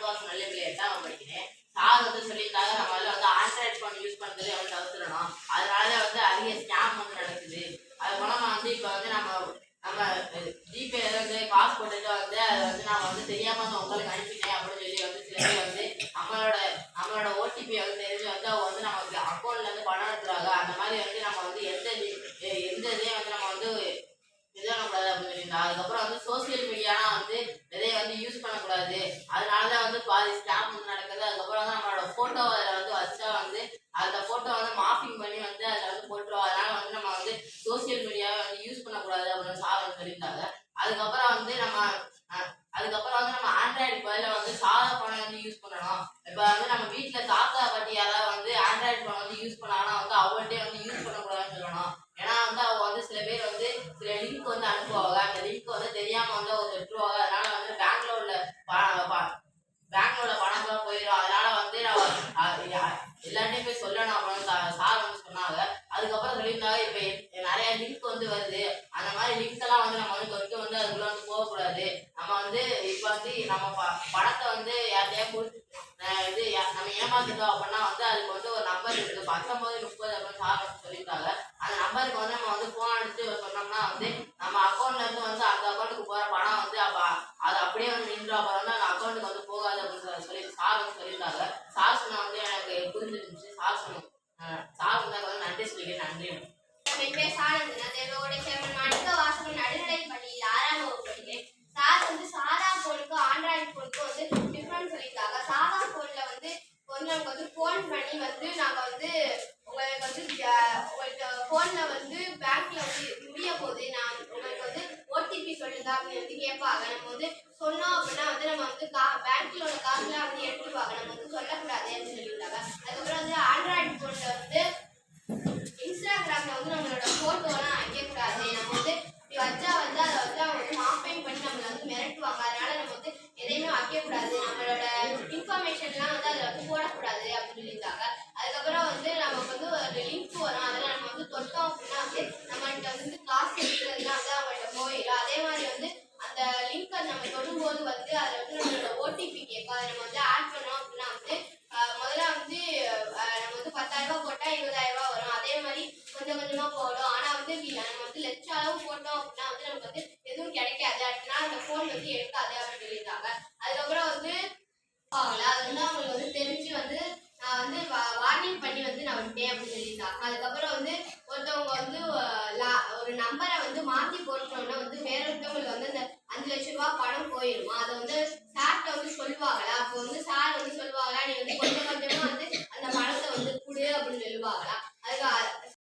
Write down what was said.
Class நல்ல 8ஆம் படிக்கிறேன். சார் சொல்லியிருக்காங்க நம்ம வந்து ஆண்ட்ராய்ட் ஃபோன் யூஸ் பண்ணுறது வந்து தவிர்த்துடணும். அதனால வந்து அதிக ஸ்கேம் வந்து நடக்குது. அது மூலமாக வந்து இப்போ வந்து நம்ம நம்ம ஜிபே வந்து காசு போட்டுட்டு வந்து அதை வந்து நான் வந்து தெரியாமல் வந்து உங்களுக்கு அனுப்பிட்டேன் அப்படின்னு சொல்லி வந்து சில பேர் வந்து நம்மளோட ஓடிபி வந்து தெரிஞ்சு வந்து அவங்க வந்து நமக்கு அக்கௌண்ட்லேருந்து பணம் எடுத்துறாங்க. அந்த மாதிரி வந்து நம்ம வந்து எந்த இதையும் வந்து நம்ம வந்து இது பண்ணக்கூடாது அப்படின்னு சொல்லியிருந்தோம். அதுக்கப்புறம் வந்து சோசியல் மீடியானா வந்து எதையை வந்து யூஸ் பண்ணக்கூடாது. அதனாலதான் வந்து பாதி ஸ்கேம் வந்து நடக்குது. அதுக்கப்புறம் வந்து நம்மளோட போட்டோ அதில் வந்து வச்சா வந்து அந்த போட்டோ வந்து மார்பிங் பண்ணி வந்து அதில் வந்து போட்டுருவோம். அதனால வந்து நம்ம வந்து சோசியல் மீடியாவை வந்து யூஸ் பண்ணக்கூடாது அப்படின்னு சார் வந்து சொல்லியிருந்தாங்க. அதுக்கப்புறம் வந்து நம்ம ஆண்ட்ராய்டு பதில வந்து சாதா போனை வந்து யூஸ் பண்ணணும். இப்போ வந்து நம்ம வீட்டில் தாத்தா பாட்டி யாராவது வந்து ஆண்ட்ராய்டு போனை வந்து யூஸ் பண்ணாங்கன்னா வந்து அவங்கள்ட்டே வந்து யூஸ் பண்ணக்கூடாதுன்னு சொல்லணும். ஏன்னா வந்து அவங்க வந்து சில பேர் வந்து சில லிங்க் வந்து அனுப்புவாங்க. அந்த லிங்க் வந்து தெரியாம வந்து அவங்க விட்டுருவாங்க. அதனால வந்து பேங்க்ல உள்ள பணம்லாம் போயிடும். அதனால வந்து நான் எல்லார்ட்டையும் போய் சொல்லணும் அப்படின்னு சார் வந்து சொன்னாங்க. அதுக்கப்புறம் சொல்லியிருந்தாங்க இப்போ நிறைய லிங்க் வந்து வருது. அந்த மாதிரி லிங்க் எல்லாம் வந்து நம்ம வந்து தொட்டு வந்து அதுக்குள்ள வந்து போகக்கூடாது. நம்ம வந்து இப்போ வந்து நம்ம பணத்தை வந்து யார்ட்டையா கொடுத்து நம்ம ஏமாத்திட்டோம் அப்படின்னா வந்து அதுக்கு வந்து ஒரு நம்பர் இருக்கு 1930 அப்படின்னு சார் வந்து சொல்லியிருக்காங்க. அந்த நம்பருக்கு வந்து நம்ம வந்து போன் அடிச்சு சொன்னோம்னா வந்து நம்ம அக்கௌண்ட்ல இருந்து வந்து அந்த அக்கௌண்ட்டுக்கு போற பணம் வந்து அது அப்படியே வந்து நின்று அப்புறம் வந்து அந்த அக்கௌண்ட்டுக்கு வந்து போகாது அப்படின்னு சொல்லி சார் வந்து சொல்லியிருந்தாங்க. சார் சொன்ன வந்து எனக்கு புரிஞ்சிருந்துச்சு. சார் சொன்னதுக்கு வந்து நன்றி சொல்லிக்கிறேன். நன்றி. என் பேர் சாரங்கனா தேவோட சேர்மன் மாணிக்க வாசகன் நடுநிலைப் பள்ளியில் 6ஆம் வகுப்பு படிக்கிறேன். சார் வந்து சாதா போனுக்கும் ஆண்ட்ராய்டு போனுக்கும் வந்து டிஃப்ரெண்ட் சொல்லியிருக்காங்க. சாதா போன்ல வந்து நமக்கு வந்து ஃபோன் பண்ணி வந்து நாங்கள் வந்து உங்களுக்கு வந்து உங்களுக்கு ஃபோனில் வந்து பேங்க்ல வந்து முடிய போது நான் உங்களுக்கு வந்து ஓடிபி சொல்லுங்க அப்படின்னு வந்து கேட்பாங்க. நம்ம வந்து சொன்னோம் அப்படின்னா வந்து நம்ம வந்து பேங்க்ல உள்ள காசுலாம் வந்து எடுத்துப்பாங்க. நம்ம வந்து சொல்லக்கூடாது அப்படின்னு சொல்லியிருக்காங்க. அதுக்கப்புறம் வந்து ஆண்ட்ராய்டு ஃபோனில் வந்து இன்ஸ்டாகிராம்ல வந்து நம்மளோட போட்டோலாம் வைக்கக்கூடாது. நம்ம வந்து இப்படி வச்சா வந்து அதை வந்து அவங்க வந்து மார்பிங் பண்ணி நம்மளை வந்து மிரட்டுவாங்க. அதனால நம்ம வந்து எதையுமே வைக்கக்கூடாது. நம்மளோட இன்ஃபர்மேஷன்லாம் வந்து அதில் வந்து போடக்கூடாது அப்படின்னு சொல்லியிருக்காங்க. அதுக்கப்புறம் வந்து நமக்கு வந்து ஒரு லிங்க் வரும். அதில் நம்ம வந்து தொட்டோம் அப்படின்னா வந்து நம்மள்கிட்ட வந்து காசு இருக்கிறதுலாம் வந்து அவங்கள்ட்ட போயிடும். அதே மாதிரி வந்து அந்த லிங்கை நம்ம தொடும்போது வந்து அதில் வந்து நம்மளோட ஓடிபி கேட்கும். அதை நம்ம வந்து ஆட் பண்ணோம் அப்படின்னா வந்து முதல்ல வந்து நம்ம வந்து 10,000 ரூபாய் போட்டால் 20,000 ரூபாய் வரும். அதே மாதிரி கொஞ்சம் கொஞ்சமாக போடும். ஆனால் வந்து நம்ம வந்து லட்ச அளவு போட்டோம் அப்படின்னா வந்து நமக்கு வந்து எதுவும் கிடைக்காது. அடுத்த நாள் அந்த ஃபோன் வந்து எடுக்காது அப்படின்னு சொல்லியிருக்காங்க. அதுக்கப்புறம் வந்து அது வந்து அவங்களுக்கு வந்து தெரிஞ்சு வந்து நான் வந்து வார்னிங் பண்ணி வந்து நான் விட்டேன் அப்படின்னு சொல்லியிருக்காங்க. அதுக்கப்புறம் வந்து ஒருத்தவங்க வந்து ஒரு நம்பரை வந்து மாற்றி போட்டோம்னா வந்து வேற ஒருத்தவங்களுக்கு வந்து அந்த 5 லட்ச ரூபாய் பணம் போயிடுமா. அதை வந்து சார்கிட்ட வந்து சொல்லுவாங்களா. அப்போ வந்து சார் வந்து சொல்லுவாங்களா நீ வந்து கொஞ்சம் கொஞ்சமா வந்து அந்த பணத்தை வந்து கொடு அப்படின்னு சொல்லுவாங்களா. அதுக்கு